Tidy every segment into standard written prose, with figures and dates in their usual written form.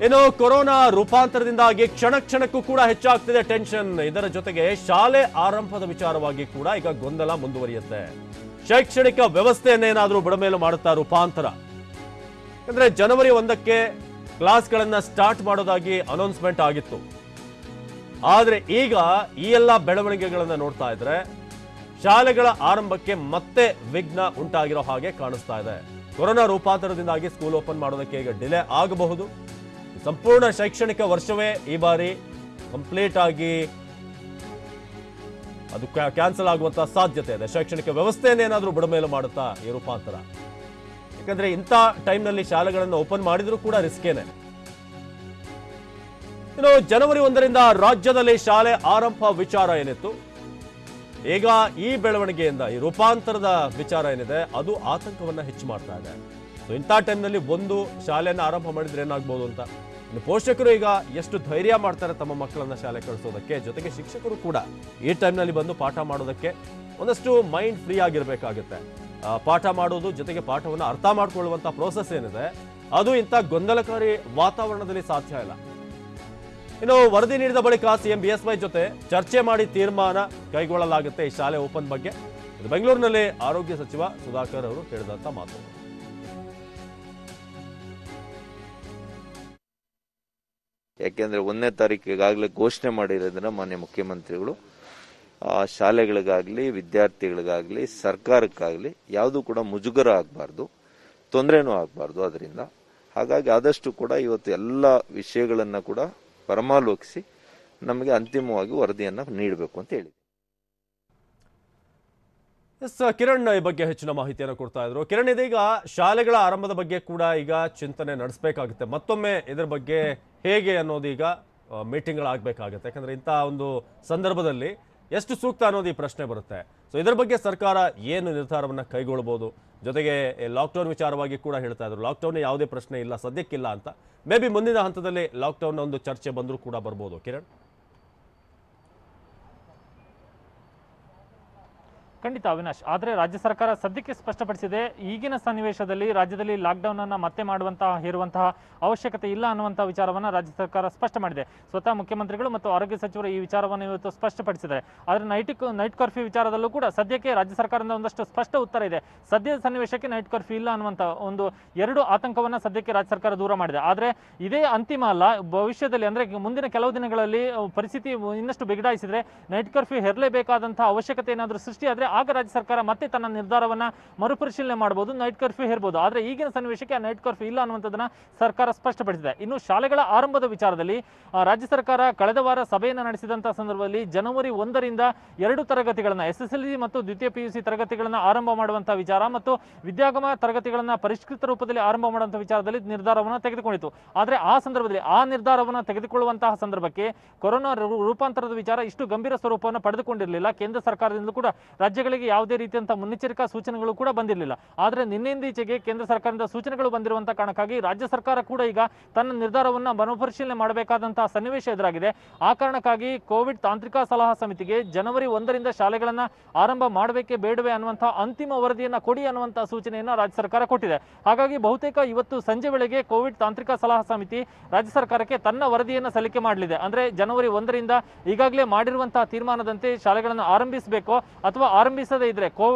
ಇನ್ನು ಕೊರೋನಾ ರೂಪಾಂತರದಿಂದಾಗಿ ಕ್ಷಣ ಕ್ಷಣಕ್ಕೂ ಕೂಡ ಹೆಚ್ಚಾಗ್ತಿದೆ ಟೆನ್ಷನ್. ಇದರ ಜೊತೆಗೆ ಶಾಲೆ ಆರಂಭದ ವಿಚಾರವಾಗಿ ಕೂಡ ಈಗ ಗೊಂದಲ ಮುಂದುವರಿಯುತ್ತೆ. ಶೈಕ್ಷಣಿಕ ವ್ಯವಸ್ಥೆಯನ್ನೇನಾದ್ರೂ ಬುಡಮೇಲು ಮಾಡುತ್ತಾ ರೂಪಾಂತರ? ಅಂದ್ರೆ ಜನವರಿ 1ಕ್ಕೆ ಕ್ಲಾಸ್ಗಳನ್ನ ಸ್ಟಾರ್ಟ್ ಮಾಡೋದಾಗಿ ಅನೌನ್ಸ್ಮೆಂಟ್ ಆಗಿತ್ತು. ಆದ್ರೆ ಈಗ ಈ ಎಲ್ಲ ಬೆಳವಣಿಗೆಗಳನ್ನ ನೋಡ್ತಾ ಇದ್ರೆ ಶಾಲೆಗಳ ಆರಂಭಕ್ಕೆ ಮತ್ತೆ ವಿಘ್ನ ಉಂಟಾಗಿರೋ ಹಾಗೆ ಕಾಣಿಸ್ತಾ ಇದೆ. ಕೊರೋನಾ ರೂಪಾಂತರದಿಂದಾಗಿ ಸ್ಕೂಲ್ ಓಪನ್ ಮಾಡೋದಕ್ಕೆ ಈಗ ಡಿಲೇ ಆಗಬಹುದು. ಸಂಪೂರ್ಣ ಶೈಕ್ಷಣಿಕ ವರ್ಷವೇ ಈ ಬಾರಿ ಕಂಪ್ಲೀಟ್ ಆಗಿ ಅದು ಕ್ಯಾನ್ಸಲ್ ಆಗುವಂತ ಸಾಧ್ಯತೆ ಇದೆ. ಶೈಕ್ಷಣಿಕ ವ್ಯವಸ್ಥೆಯನ್ನೇನಾದ್ರೂ ಬುಡಮೇಲು ಮಾಡುತ್ತಾ ಈ ರೂಪಾಂತರ? ಯಾಕಂದ್ರೆ ಇಂಥ ಟೈಮ್ನಲ್ಲಿ ಶಾಲೆಗಳನ್ನು ಓಪನ್ ಮಾಡಿದ್ರು ಕೂಡ ರಿಸ್ಕೇನೆ. ಇನ್ನು ಜನವರಿ 1ರಿಂದ ರಾಜ್ಯದಲ್ಲಿ ಶಾಲೆ ಆರಂಭ ವಿಚಾರ ಏನಿತ್ತು, ಈಗ ಈ ಬೆಳವಣಿಗೆಯಿಂದ ಈ ರೂಪಾಂತರದ ವಿಚಾರ ಏನಿದೆ ಅದು ಆತಂಕವನ್ನ ಹೆಚ್ಚು ಮಾಡ್ತಾ ಇದೆ. ಇಂಥ ಟೈಮ್ನಲ್ಲಿ ಒಂದು ಶಾಲೆಯನ್ನು ಆರಂಭ ಮಾಡಿದ್ರೆ ಏನಾಗ್ಬೋದು ಅಂತ. ಇನ್ನು ಪೋಷಕರು ಈಗ ಎಷ್ಟು ಧೈರ್ಯ ಮಾಡ್ತಾರೆ ತಮ್ಮ ಮಕ್ಕಳನ್ನ ಶಾಲೆ ಕಳಿಸೋದಕ್ಕೆ, ಜೊತೆಗೆ ಶಿಕ್ಷಕರು ಕೂಡ ಈ ಟೈಮ್ನಲ್ಲಿ ಬಂದು ಪಾಠ ಮಾಡೋದಕ್ಕೆ ಒಂದಷ್ಟು ಮೈಂಡ್ ಫ್ರೀ ಆಗಿರ್ಬೇಕಾಗುತ್ತೆ. ಪಾಠ ಮಾಡೋದು ಜೊತೆಗೆ ಪಾಠವನ್ನು ಅರ್ಥ ಮಾಡ್ಕೊಳ್ಳುವಂತ ಪ್ರೋಸೆಸ್ ಏನಿದೆ ಅದು ಇಂಥ ಗೊಂದಲಕಾರಿ ವಾತಾವರಣದಲ್ಲಿ ಸಾಧ್ಯ ಇಲ್ಲ. ಇನ್ನು ವರದಿ ನೀಡಿದ ಬಳಿಕ ಸಿಎಂ ಬಿಎಸ್ವೈ ಜೊತೆ ಚರ್ಚೆ ಮಾಡಿ ತೀರ್ಮಾನ ಕೈಗೊಳ್ಳಲಾಗುತ್ತೆ ಈ ಶಾಲೆ ಓಪನ್ ಬಗ್ಗೆ. ಇದು ಬೆಂಗಳೂರಿನಲ್ಲಿ ಆರೋಗ್ಯ ಸಚಿವ ಸುಧಾಕರ್ ಅವರು ಹೇಳಿದಂತ ಮಾತು. ಯಾಕೆಂದ್ರೆ 1ನೇ ತಾರೀಕು ಈಗಾಗಲೇ ಘೋಷಣೆ ಮಾಡಿರೋದನ್ನ ಮಾನ್ಯ ಮುಖ್ಯಮಂತ್ರಿಗಳು ಶಾಲೆಗಳಿಗಾಗ್ಲಿ ವಿದ್ಯಾರ್ಥಿಗಳಿಗಾಗ್ಲಿ ಸರ್ಕಾರಕ್ಕಾಗ್ಲಿ ಯಾವುದು ಕೂಡ ಮುಜುಗರ ಆಗಬಾರ್ದು, ತೊಂದರೆನೂ ಆಗಬಾರ್ದು ಅದರಿಂದ. ಹಾಗಾಗಿ ಆದಷ್ಟು ಕೂಡ ಇವತ್ತು ಎಲ್ಲ ವಿಷಯಗಳನ್ನ ಕೂಡ ಪರಮಾಲೋಕಿಸಿ ನಮಗೆ ಅಂತಿಮವಾಗಿ ವರದಿಯನ್ನ ನೀಡಬೇಕು ಅಂತ ಹೇಳಿ. ಕಿರಣ್ ಈ ಬಗ್ಗೆ ಹೆಚ್ಚಿನ ಮಾಹಿತಿಯನ್ನು ಕೊಡ್ತಾ ಇದ್ರು. ಕಿರಣ್, ಇದೀಗ ಶಾಲೆಗಳ ಆರಂಭದ ಬಗ್ಗೆ ಕೂಡ ಈಗ ಚಿಂತನೆ ನಡೆಸಬೇಕಾಗುತ್ತೆ. ಮತ್ತೊಮ್ಮೆ ಇದರ ಬಗ್ಗೆ ಹೇಗೆ ಅನ್ನೋದು ಈಗ ಮೀಟಿಂಗ್ಗಳಾಗಬೇಕಾಗುತ್ತೆ. ಯಾಕಂದ್ರೆ ಇಂಥ ಒಂದು ಸಂದರ್ಭದಲ್ಲಿ ಎಷ್ಟು ಸೂಕ್ತ ಅನ್ನೋದು ಈ ಪ್ರಶ್ನೆ ಬರುತ್ತೆ. ಸೊ ಇದರ ಬಗ್ಗೆ ಸರ್ಕಾರ ಏನು ನಿರ್ಧಾರವನ್ನ ಕೈಗೊಳ್ಳಬಹುದು? ಜೊತೆಗೆ ಲಾಕ್ಡೌನ್ ವಿಚಾರವಾಗಿ ಕೂಡ ಹೇಳ್ತಾ ಇದ್ರು, ಲಾಕ್ಡೌನ್ ಯಾವುದೇ ಪ್ರಶ್ನೆ ಇಲ್ಲ ಸದ್ಯಕ್ಕಿಲ್ಲ ಅಂತ. ಮೇ ಬಿ ಮುಂದಿನ ಹಂತದಲ್ಲಿ ಲಾಕ್ಡೌನ್ ಒಂದು ಚರ್ಚೆ ಬಂದರೂ ಕೂಡ ಬರ್ಬೋದು. ಕಿರಣ್, ಖಂಡಿತ ಅವಿನಾಶ್. ಆದರೆ ರಾಜ್ಯ ಸರ್ಕಾರ ಸದ್ಯಕ್ಕೆ ಸ್ಪಷ್ಟಪಡಿಸಿದೆ, ಈಗಿನ ಸನ್ನಿವೇಶದಲ್ಲಿ ರಾಜ್ಯದಲ್ಲಿ ಲಾಕ್ಡೌನ್ ಅನ್ನು ಮತ್ತೆ ಹೇರುವಂತಹ ಅವಶ್ಯಕತೆ ಇಲ್ಲ ಅನ್ನುವಂತಹ ವಿಚಾರವನ್ನು ರಾಜ್ಯ ಸರ್ಕಾರ ಸ್ಪಷ್ಟ ಮಾಡಿದೆ. ಸ್ವತಃ ಮುಖ್ಯಮಂತ್ರಿಗಳು ಮತ್ತು ಆರೋಗ್ಯ ಸಚಿವರು ಈ ವಿಚಾರವನ್ನು ಇವತ್ತು ಸ್ಪಷ್ಟಪಡಿಸಿದ್ದಾರೆ. ಆದರೆ ನೈಟ್ ಕರ್ಫ್ಯೂ ವಿಚಾರದಲ್ಲೂ ಕೂಡ ಸದ್ಯಕ್ಕೆ ರಾಜ್ಯ ಸರ್ಕಾರದಿಂದ ಒಂದಷ್ಟು ಸ್ಪಷ್ಟ ಉತ್ತರ ಇದೆ. ಸದ್ಯದ ಸನ್ನಿವೇಶಕ್ಕೆ ನೈಟ್ ಕರ್ಫ್ಯೂ ಇಲ್ಲ ಅನ್ನುವಂಥ ಎರಡು ಆತಂಕವನ್ನು ಸದ್ಯಕ್ಕೆ ರಾಜ್ಯ ಸರ್ಕಾರ ದೂರ ಮಾಡಿದೆ. ಆದರೆ ಇದೇ ಅಂತಿಮ ಅಲ್ಲ. ಭವಿಷ್ಯದಲ್ಲಿ ಅಂದರೆ ಮುಂದಿನ ಕೆಲವು ದಿನಗಳಲ್ಲಿ ಪರಿಸ್ಥಿತಿ ಇನ್ನಷ್ಟು ಬಿಗಡಾಯಿಸಿದ್ರೆ ನೈಟ್ ಕರ್ಫ್ಯೂ ಹೇರಲೇಬೇಕಾದಂತಹ ಅವಶ್ಯಕತೆ ಏನಾದರೂ ಸೃಷ್ಟಿಯಾದರೆ ಆಗ ರಾಜ್ಯ ಸರ್ಕಾರ ಮತ್ತೆ ತನ್ನ ನಿರ್ಧಾರವನ್ನ ಮರುಪರಿಶೀಲನೆ ಮಾಡಬಹುದು, ನೈಟ್ ಕರ್ಫ್ಯೂ ಹೇರಬಹುದು. ಆದರೆ ಈಗಿನ ಸನ್ನಿವೇಶಕ್ಕೆ ನೈಟ್ ಕರ್ಫ್ಯೂ ಇಲ್ಲ ಅನ್ನುವಂಥದ್ದನ್ನ ಸರ್ಕಾರ ಸ್ಪಷ್ಟಪಡಿಸಿದೆ. ಇನ್ನು ಶಾಲೆಗಳ ಆರಂಭದ ವಿಚಾರದಲ್ಲಿ ರಾಜ್ಯ ಸರ್ಕಾರ ಕಳೆದ ವಾರ ಸಭೆಯನ್ನು ನಡೆಸಿದಂತಹ ಸಂದರ್ಭದಲ್ಲಿ ಜನವರಿ 1ರಿಂದ 2 ತರಗತಿಗಳನ್ನ SSLC ಮತ್ತು ದ್ವಿತೀಯ PUC ತರಗತಿಗಳನ್ನ ಆರಂಭ ಮಾಡುವಂತಹ ವಿಚಾರ ಮತ್ತು ವಿದ್ಯಾಗಮ ತರಗತಿಗಳನ್ನ ಪರಿಷ್ಕೃತ ರೂಪದಲ್ಲಿ ಆರಂಭ ಮಾಡುವಂತಹ ವಿಚಾರದಲ್ಲಿ ನಿರ್ಧಾರವನ್ನು ತೆಗೆದುಕೊಂಡಿತು. ಆದರೆ ಆ ಸಂದರ್ಭದಲ್ಲಿ ಆ ನಿರ್ಧಾರವನ್ನು ತೆಗೆದುಕೊಳ್ಳುವಂತಹ ಸಂದರ್ಭಕ್ಕೆ ಕೊರೋನಾ ರೂಪಾಂತರದ ವಿಚಾರ ಇಷ್ಟು ಗಂಭೀರ ಸ್ವರೂಪವನ್ನು ಪಡೆದುಕೊಂಡಿರಲಿಲ್ಲ. ಕೇಂದ್ರ ಸರ್ಕಾರದಿಂದ ಕೂಡ ರಾಜ್ಯಗಳಿಗೆ ಯಾವುದೇ ರೀತಿಯಂತಹ ಮುನ್ನೆಚ್ಚರಿಕಾ ಸೂಚನೆಗಳು ಕೂಡ ಬಂದಿರಲಿಲ್ಲ. ಆದರೆ ನಿನ್ನೆಯಿಂದೀಚೆಗೆ ಕೇಂದ್ರ ಸರ್ಕಾರದಿಂದ ಸೂಚನೆಗಳು ಬಂದಿರುವಂತಹ ಕಾರಣಕ್ಕಾಗಿ ರಾಜ್ಯ ಸರ್ಕಾರ ಕೂಡ ಈಗ ತನ್ನ ನಿರ್ಧಾರವನ್ನು ಮರುಪರಿಶೀಲನೆ ಮಾಡಬೇಕಾದಂತಹ ಸನ್ನಿವೇಶ ಎದುರಾಗಿದೆ. ಆ ಕಾರಣಕ್ಕಾಗಿ ಕೋವಿಡ್ ತಾಂತ್ರಿಕ ಸಲಹಾ ಸಮಿತಿಗೆ ಜನವರಿ 1ರಿಂದ ಶಾಲೆಗಳನ್ನ ಆರಂಭ ಮಾಡಬೇಕೇ ಬೇಡವೇ ಅನ್ನುವಂತಹ ಅಂತಿಮ ವರದಿಯನ್ನ ಕೊಡಿ ಅನ್ನುವಂತಹ ಸೂಚನೆಯನ್ನ ರಾಜ್ಯ ಸರ್ಕಾರ ಕೊಟ್ಟಿದೆ. ಹಾಗಾಗಿ ಬಹುತೇಕ ಇವತ್ತು ಸಂಜೆ ವೇಳೆಗೆ ಕೋವಿಡ್ ತಾಂತ್ರಿಕ ಸಲಹಾ ಸಮಿತಿ ರಾಜ್ಯ ಸರ್ಕಾರಕ್ಕೆ ತನ್ನ ವರದಿಯನ್ನು ಸಲ್ಲಿಕೆ ಮಾಡಲಿದೆ. ಅಂದ್ರೆ ಜನವರಿ 1ರಿಂದ ಈಗಾಗಲೇ ಮಾಡಿರುವಂತಹ ತೀರ್ಮಾನದಂತೆ ಶಾಲೆಗಳನ್ನು ಆರಂಭಿಸಬೇಕು ಅಥವಾ ಆರಂಭಿಸದೇ ಇದ್ರೆ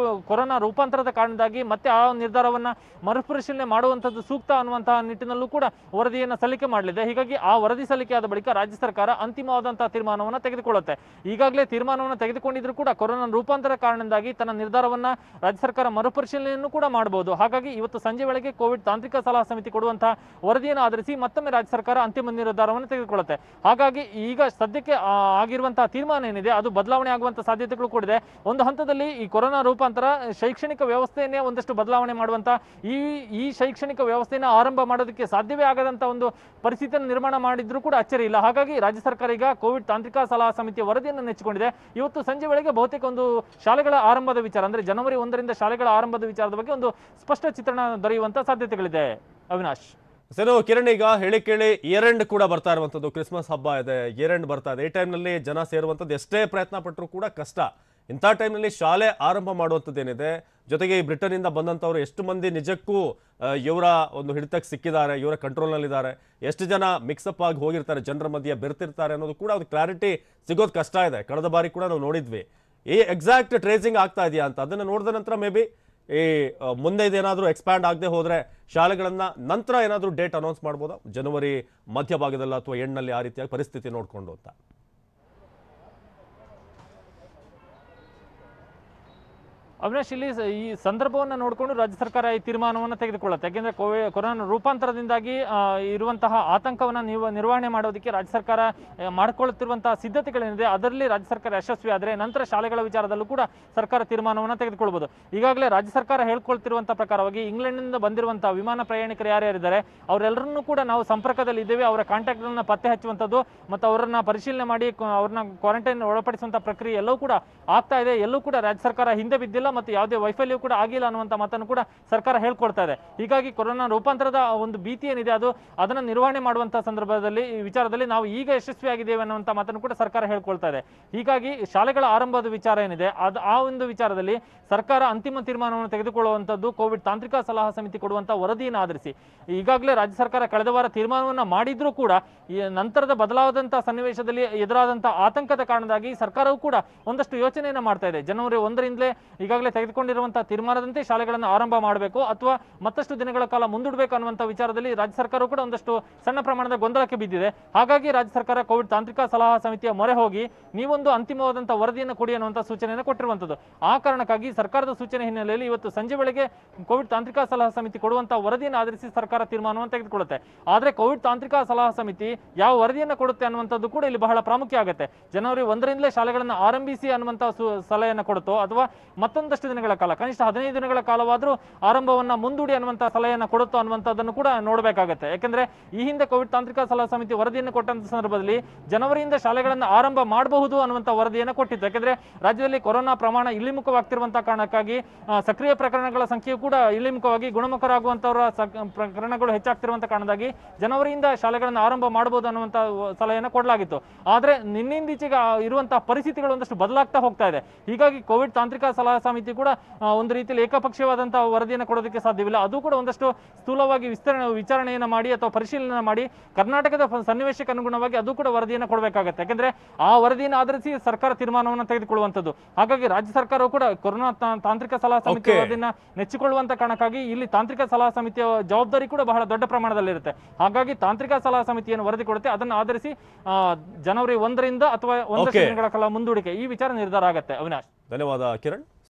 ಕೊರೋನಾ ರೂಪಾಂತರದ ಕಾರಣದಿಂದಾಗಿ ಮತ್ತೆ ಆ ನಿರ್ಧಾರವನ್ನ ಮರುಪರಿಶೀಲನೆ ಮಾಡುವಂತದ್ದು ಸೂಕ್ತ ಅನ್ನುವಂತಹ ನಿಟ್ಟಿನಲ್ಲೂ ಕೂಡ ವರದಿಯನ್ನು ಸಲ್ಲಿಕೆ ಮಾಡಲಿದೆ. ಹೀಗಾಗಿ ಆ ವರದಿ ಸಲ್ಲಿಕೆಯಾದ ಬಳಿಕ ರಾಜ್ಯ ಸರ್ಕಾರ ಅಂತಿಮವಾದಂತಹ ತೀರ್ಮಾನವನ್ನು ತೆಗೆದುಕೊಳ್ಳುತ್ತೆ. ಈಗಾಗಲೇ ತೀರ್ಮಾನವನ್ನು ತೆಗೆದುಕೊಂಡಿದ್ರು ಕೂಡ ಕೊರೋನಾ ರೂಪಾಂತರ ಕಾರಣದಿಂದಾಗಿ ತನ್ನ ನಿರ್ಧಾರವನ್ನ ರಾಜ್ಯ ಸರ್ಕಾರ ಮರುಪರಿಶೀಲನೆಯನ್ನು ಕೂಡ ಮಾಡಬಹುದು. ಹಾಗಾಗಿ ಇವತ್ತು ಸಂಜೆ ವೇಳೆಗೆ ಕೋವಿಡ್ ತಾಂತ್ರಿಕ ಸಲಹಾ ಸಮಿತಿ ಕೊಡುವಂತಹ ವರದಿಯನ್ನು ಆಧರಿಸಿ ಮತ್ತೊಮ್ಮೆ ರಾಜ್ಯ ಸರ್ಕಾರ ಅಂತಿಮ ನಿರ್ಧಾರವನ್ನು ತೆಗೆದುಕೊಳ್ಳುತ್ತೆ. ಹಾಗಾಗಿ ಈಗ ಸದ್ಯಕ್ಕೆ ಆಗಿರುವಂತಹ ತೀರ್ಮಾನ ಏನಿದೆ ಅದು ಬದಲಾವಣೆ ಆಗುವಂತಹ ಸಾಧ್ಯತೆಗಳು ಕೂಡ ಇದೆ. ಒಂದು ಹಂತದಲ್ಲಿ ಈ ಕೊರೋನಾ ರೂಪಾಂತರ ಶೈಕ್ಷಣಿಕ ವ್ಯವಸ್ಥೆಯನ್ನೇ ಒಂದಷ್ಟು ಬದಲಾವಣೆ ಮಾಡುವಂತ ಈ ಶೈಕ್ಷಣಿಕ ವ್ಯವಸ್ಥೆಯನ್ನು ಆರಂಭ ಮಾಡೋದಕ್ಕೆ ಸಾಧ್ಯವೇ ಆಗದಂತ ಒಂದು ಪರಿಸ್ಥಿತಿಯನ್ನು ನಿರ್ಮಾಣ ಮಾಡಿದ್ರೂ ಕೂಡ ಅಚ್ಚರಿ ಇಲ್ಲ. ಹಾಗಾಗಿ ರಾಜ್ಯ ಸರ್ಕಾರ ಈಗ ಕೋವಿಡ್ ತಾಂತ್ರಿಕ ಸಲಹಾ ಸಮಿತಿಯ ವರದಿಯನ್ನು ನೆಚ್ಚಿಕೊಂಡಿದೆ. ಇವತ್ತು ಸಂಜೆ ವೇಳೆಗೆ ಬಹುತೇಕ ಒಂದು ಶಾಲೆಗಳ ಆರಂಭದ ವಿಚಾರ ಅಂದ್ರೆ ಜನವರಿ 1ರಿಂದ ಶಾಲೆಗಳ ಆರಂಭದ ವಿಚಾರದ ಬಗ್ಗೆ ಒಂದು ಸ್ಪಷ್ಟ ಚಿತ್ರಣ ದೊರೆಯುವಂತ ಸಾಧ್ಯತೆಗಳಿದೆ. ಅವಿನಾಶ್, ಸರಿ ಕಿರಣ್, ಈಗ ಹೇಳಿ ಕೇಳಿ ಇಯರ್ ಎಂಡ್ ಕೂಡ ಬರ್ತಾ ಇರುವಂತದ್ದು, ಕ್ರಿಸ್ಮಸ್ ಹಬ್ಬ ಇದೆ, ಇಯರ್ ಎಂಡ್ ಬರ್ತಾ ಇದೆ. ಈ ಟೈಮ್ನಲ್ಲಿ ಜನ ಸೇರುವಂತದ್ದು ಎಷ್ಟೇ ಪ್ರಯತ್ನ ಪಟ್ಟರು ಕೂಡ ಕಷ್ಟ. ಇಂಥ ಟೈಮ್ನಲ್ಲಿ ಶಾಲೆ ಆರಂಭ ಮಾಡುವಂಥದ್ದೇನಿದೆ, ಜೊತೆಗೆ ಈ ಬ್ರಿಟನ್ನಿಂದ ಬಂದಂಥವ್ರು ಎಷ್ಟು ಮಂದಿ ನಿಜಕ್ಕೂ ಇವರ ಒಂದು ಹಿಡಿತಕ್ಕೆ ಸಿಕ್ಕಿದ್ದಾರೆ, ಇವರ ಕಂಟ್ರೋಲ್ನಲ್ಲಿದ್ದಾರೆ, ಎಷ್ಟು ಜನ ಮಿಕ್ಸಪ್ ಆಗಿ ಹೋಗಿರ್ತಾರೆ, ಜನರ ಮಧ್ಯೆ ಬೆರ್ತಿರ್ತಾರೆ ಅನ್ನೋದು ಕೂಡ ಒಂದು ಕ್ಲಾರಿಟಿ ಸಿಗೋದು ಕಷ್ಟ ಇದೆ. ಕಳೆದ ಬಾರಿ ಕೂಡ ನಾವು ನೋಡಿದ್ವಿ. ಈ ಎಕ್ಸಾಕ್ಟ್ ಟ್ರೇಸಿಂಗ್ ಆಗ್ತಾ ಇದೆಯಾ ಅಂತ ಅದನ್ನು ನೋಡಿದ ನಂತರ ಮೇ ಬಿ ಈ ಮುಂದೆ ಇದೇನಾದರೂ ಎಕ್ಸ್ಪ್ಯಾಂಡ್ ಆಗದೆ ಹೋದರೆ ಶಾಲೆಗಳನ್ನು ನಂತರ ಏನಾದರೂ ಡೇಟ್ ಅನೌನ್ಸ್ ಮಾಡ್ಬೋದಾ, ಜನವರಿ ಮಧ್ಯಭಾಗದಲ್ಲಿ ಅಥವಾ ಎಂಡ್ನಲ್ಲಿ, ಆ ರೀತಿಯಾಗಿ ಪರಿಸ್ಥಿತಿ ನೋಡಿಕೊಂಡು ಅಂತ? ಅವಿನಾಶ್, ಇಲ್ಲಿ ಈ ಸಂದರ್ಭವನ್ನು ನೋಡಿಕೊಂಡು ರಾಜ್ಯ ಸರ್ಕಾರ ಈ ತೀರ್ಮಾನವನ್ನು ತೆಗೆದುಕೊಳ್ಳುತ್ತೆ. ಯಾಕೆಂದ್ರೆ ಕೊರೋನಾ ರೂಪಾಂತರದಿಂದಾಗಿ ಇರುವಂತಹ ಆತಂಕವನ್ನು ನಿರ್ವಹಣೆ ಮಾಡೋದಕ್ಕೆ ರಾಜ್ಯ ಸರ್ಕಾರ ಮಾಡಿಕೊಳ್ಳುತ್ತಿರುವಂತಹ ಸಿದ್ಧತೆಗಳೇನಿದೆ ಅದರಲ್ಲಿ ರಾಜ್ಯ ಸರ್ಕಾರ ಯಶಸ್ವಿ ಆದರೆ ನಂತರ ಶಾಲೆಗಳ ವಿಚಾರದಲ್ಲೂ ಕೂಡ ಸರ್ಕಾರ ತೀರ್ಮಾನವನ್ನು ತೆಗೆದುಕೊಳ್ಬಹುದು. ಈಗಾಗಲೇ ರಾಜ್ಯ ಸರ್ಕಾರ ಹೇಳ್ಕೊಳ್ತಿರುವಂತಹ ಪ್ರಕಾರವಾಗಿ ಇಂಗ್ಲೆಂಡ್ನಿಂದ ಬಂದಿರುವಂತಹ ವಿಮಾನ ಪ್ರಯಾಣಿಕರು ಯಾರ್ಯಾರಿದ್ದಾರೆ ಅವರೆಲ್ಲರನ್ನೂ ಕೂಡ ನಾವು ಸಂಪರ್ಕದಲ್ಲಿ ಇದ್ದೇವೆ, ಅವರ ಕಾಂಟ್ಯಾಕ್ಟ್ಗಳನ್ನ ಪತ್ತೆ ಹಚ್ಚುವಂಥದ್ದು ಮತ್ತು ಅವರನ್ನ ಪರಿಶೀಲನೆ ಮಾಡಿ ಅವ್ರನ್ನ ಕ್ವಾರಂಟೈನ್ ಒಳಪಡಿಸುವಂತಹ ಪ್ರಕ್ರಿಯೆ ಎಲ್ಲವೂ ಕೂಡ ಆಗ್ತಾ ಇದೆ. ಎಲ್ಲೂ ಕೂಡ ರಾಜ್ಯ ಸರ್ಕಾರ ಹಿಂದೆ ಬಿದ್ದಿಲ್ಲ ಮತ್ತು ಯಾವುದೇ ವೈಫಲ್ಯ ಕೂಡ ಆಗಿಲ್ಲ ಅನ್ನುವಂಥ ಮಾತನ್ನು ಕೂಡ ಸರ್ಕಾರ ಹೇಳ್ಕೊಳ್ತಾ ಇದೆ. ಹೀಗಾಗಿ ಕೊರೋನಾ ರೂಪಾಂತರದ ಒಂದು ಭೀತಿ ಏನಿದೆ ಅದನ್ನು ನಿರ್ವಹಣೆ ಮಾಡುವಂತಹ ಸಂದರ್ಭದಲ್ಲಿ ಈ ವಿಚಾರದಲ್ಲಿ ನಾವು ಈಗ ಯಶಸ್ವಿಯಾಗಿದ್ದೇವೆ ಅನ್ನುವಂಥ ಮಾತನ್ನು ಕೂಡ ಸರ್ಕಾರ ಹೇಳ್ಕೊಳ್ತಾ ಇದೆ. ಹೀಗಾಗಿ ಶಾಲೆಗಳ ಆರಂಭದ ವಿಚಾರ ಏನಿದೆ ಆ ಒಂದು ವಿಚಾರದಲ್ಲಿ ಸರ್ಕಾರ ಅಂತಿಮ ತೀರ್ಮಾನವನ್ನು ತೆಗೆದುಕೊಳ್ಳುವಂಥದ್ದು ಕೋವಿಡ್ ತಾಂತ್ರಿಕ ಸಲಹಾ ಸಮಿತಿ ಕೊಡುವಂತಹ ವರದಿಯನ್ನು ಆಧರಿಸಿ. ಈಗಾಗಲೇ ರಾಜ್ಯ ಸರ್ಕಾರ ಕಳೆದ ವಾರ ತೀರ್ಮಾನವನ್ನು ಮಾಡಿದ್ರೂ ಕೂಡ ಈ ನಂತರದ ಬದಲಾದಂತಹ ಸನ್ನಿವೇಶದಲ್ಲಿ ಎದುರಾದಂತಹ ಆತಂಕದ ಕಾರಣವಾಗಿ ಸರ್ಕಾರವು ಕೂಡ ಒಂದಷ್ಟು ಯೋಚನೆಯನ್ನು ಮಾಡ್ತಾ ಇದೆ. ಜನವರಿ 1ರಿಂದಲೇ ಈಗಾಗಲೇ ತೆಗೆದುಕೊಂಡಿರುವಂತಹ ತೀರ್ಮಾನದಂತೆ ಶಾಲೆಗಳನ್ನು ಆರಂಭ ಮಾಡಬೇಕು ಅಥವಾ ಮತ್ತಷ್ಟು ದಿನಗಳ ಕಾಲ ಮುಂದೂಡಬೇಕು ಅನ್ನುವಂಥ ವಿಚಾರದಲ್ಲಿ ರಾಜ್ಯ ಸರ್ಕಾರವು ಕೂಡ ಒಂದಷ್ಟು ಸಣ್ಣ ಪ್ರಮಾಣದ ಗೊಂದಲಕ್ಕೆ ಬಿದ್ದಿದೆ. ಹಾಗಾಗಿ ರಾಜ್ಯ ಸರ್ಕಾರ ಕೋವಿಡ್ ತಾಂತ್ರಿಕ ಸಲಹಾ ಸಮಿತಿಯ ಮೊರೆ ಹೋಗಿ ನೀವೊಂದು ಅಂತಿಮವಾದಂತಹ ವರದಿಯನ್ನು ಕೊಡಿ ಅನ್ನುವಂಥ ಸೂಚನೆಯನ್ನು ಕೊಟ್ಟಿರುವಂಥದ್ದು. ಆ ಕಾರಣಕ್ಕಾಗಿ ಸರ್ಕಾರದ ಸೂಚನೆ ಹಿನ್ನೆಲೆಯಲ್ಲಿ ಇವತ್ತು ಸಂಜೆ ವೇಳೆಗೆ ಕೋವಿಡ್ ತಾಂತ್ರಿಕ ಸಲಹಾ ಸಮಿತಿ ಕೊಡುವಂತಹ ವರದಿಯನ್ನು ಆಧರಿಸಿ ಸರ್ಕಾರ ತೀರ್ಮಾನವನ್ನು ತೆಗೆದುಕೊಳ್ಳುತ್ತೆ. ಆದರೆ ಕೋವಿಡ್ ತಾಂತ್ರಿಕ ಸಲಹಾ ಸಮಿತಿ ಯಾವ ವರದಿಯನ್ನು ಕೊಡುತ್ತೆ ಅನ್ನುವಂಥದ್ದು ಕೂಡ ಇಲ್ಲಿ ಬಹಳ ಪ್ರಾಮುಖ್ಯ ಆಗುತ್ತೆ. ಜನವರಿ 1ರಿಂದಲೇ ಶಾಲೆಗಳನ್ನು ಆರಂಭಿಸಿ ಅನ್ನುವಂತಹ ಸಲಹೆಯನ್ನು ಕೊಡುತ್ತೋ ಅಥವಾ ಮತ್ತೊಂದಷ್ಟು ದಿನಗಳ ಕಾಲ, ಕನಿಷ್ಠ 15 ದಿನಗಳ ಕಾಲವಾದರೂ ಆರಂಭವನ್ನ ಮುಂದೂಡಿ ಅನ್ನುವಂತಹ ಸಲಹೆಯನ್ನು ಕೊಡುತ್ತೋ ಅನ್ನುವಂಥದ್ದನ್ನು ಕೂಡ ನೋಡಬೇಕಾಗುತ್ತೆ. ಯಾಕೆಂದ್ರೆ ಈ ಹಿಂದೆ ಕೋವಿಡ್ ತಾಂತ್ರಿಕ ಸಲಹಾ ಸಮಿತಿ ವರದಿಯನ್ನು ಕೊಟ್ಟಂತ ಸಂದರ್ಭದಲ್ಲಿ ಜನವರಿಯಿಂದ ಶಾಲೆಗಳನ್ನು ಆರಂಭ ಮಾಡಬಹುದು ಅನ್ನುವಂಥ ವರದಿಯನ್ನು ಕೊಟ್ಟಿತ್ತು. ಯಾಕೆಂದ್ರೆ ರಾಜ್ಯದಲ್ಲಿ ಕೊರೋನಾ ಪ್ರಮಾಣ ಇಳಿಮುಖವಾಗ್ತಿರುವಂತಹ ಕಾರಣಕ್ಕಾಗಿ ಸಕ್ರಿಯ ಪ್ರಕರಣಗಳ ಸಂಖ್ಯೆಯು ಕೂಡ ಇಳಿಮುಖವಾಗಿ ಗುಣಮುಖರಾಗುವಂತವರ ಪ್ರಕರಣಗಳು ಹೆಚ್ಚಾಗ್ತಿರುವಂತಹ ಕಾರಣಕ್ಕಾಗಿ ಜನವರಿಯಿಂದ ಶಾಲೆಗಳನ್ನು ಆರಂಭ ಮಾಡಬಹುದು ಅನ್ನುವಂಥ ಸಲಹೆಯನ್ನು ಕೊಡಲಾಗಿತ್ತು. ಆದ್ರೆ ನಿನ್ನಿಂದೀಚೆಗೆ ಇರುವಂತಹ ಪರಿಸ್ಥಿತಿಗಳು ಒಂದಷ್ಟು ಬದಲಾಗ್ತಾ ಹೋಗ್ತಾ ಇದೆ. ಹೀಗಾಗಿ ಕೋವಿಡ್ ತಾಂತ್ರಿಕ ಸಲಹಾ ಸಮಿತಿ ಕೂಡ ಒಂದು ರೀತಿಯಲ್ಲಿ ಏಕಪಕ್ಷೀಯವಾದಂತಹ ವರದಿಯನ್ನು ಕೊಡೋದಕ್ಕೆ ಸಾಧ್ಯವಿಲ್ಲ. ಅದು ಕೂಡ ಒಂದಷ್ಟು ಸ್ಥೂಲವಾಗಿ ವಿಚಾರಣೆಯನ್ನು ಮಾಡಿ ಅಥವಾ ಪರಿಶೀಲನೆ ಮಾಡಿ ಕರ್ನಾಟಕದ ಸನ್ನಿವೇಶಕ್ಕೆ ಅನುಗುಣವಾಗಿ ಅದು ಕೂಡ ವರದಿಯನ್ನು ಕೊಡಬೇಕಾಗುತ್ತೆ. ಯಾಕಂದ್ರೆ ಆ ವರದಿಯನ್ನು ಆಧರಿಸಿ ಸರ್ಕಾರ ತೀರ್ಮಾನವನ್ನು ತೆಗೆದುಕೊಳ್ಳುವಂಥದ್ದು. ಹಾಗಾಗಿ ರಾಜ್ಯ ಸರ್ಕಾರವು ಕೂಡ ಕೊರೋನಾ ತಾಂತ್ರಿಕ ಸಲಹಾ ಸಮಿತಿ ವರದಿಯನ್ನು ನೆಚ್ಚಿಕೊಳ್ಳುವಂತ ಕಾರಣಕ್ಕಾಗಿ ಇಲ್ಲಿ ತಾಂತ್ರಿಕ ಸಲಹಾ ಸಮಿತಿಯ ಜವಾಬ್ದಾರಿ ಕೂಡ ಬಹಳ ದೊಡ್ಡ ಪ್ರಮಾಣದಲ್ಲಿರುತ್ತೆ. ಹಾಗಾಗಿ ತಾಂತ್ರಿಕ ಸಲಹಾ ಸಮಿತಿಯನ್ನು ವರದಿ ಕೊಡುತ್ತೆ, ಅದನ್ನು ಆಧರಿಸಿ ಜನವರಿ 1ರಿಂದ ಅಥವಾ 1 ದಿನಗಳ ಕಾಲ ಮುಂದೂಡಿಕೆ ಈ ವಿಚಾರ ನಿರ್ಧಾರ ಆಗುತ್ತೆ. ಅವಿನಾಶ್, ಧನ್ಯವಾದ ಕಿರಣ್.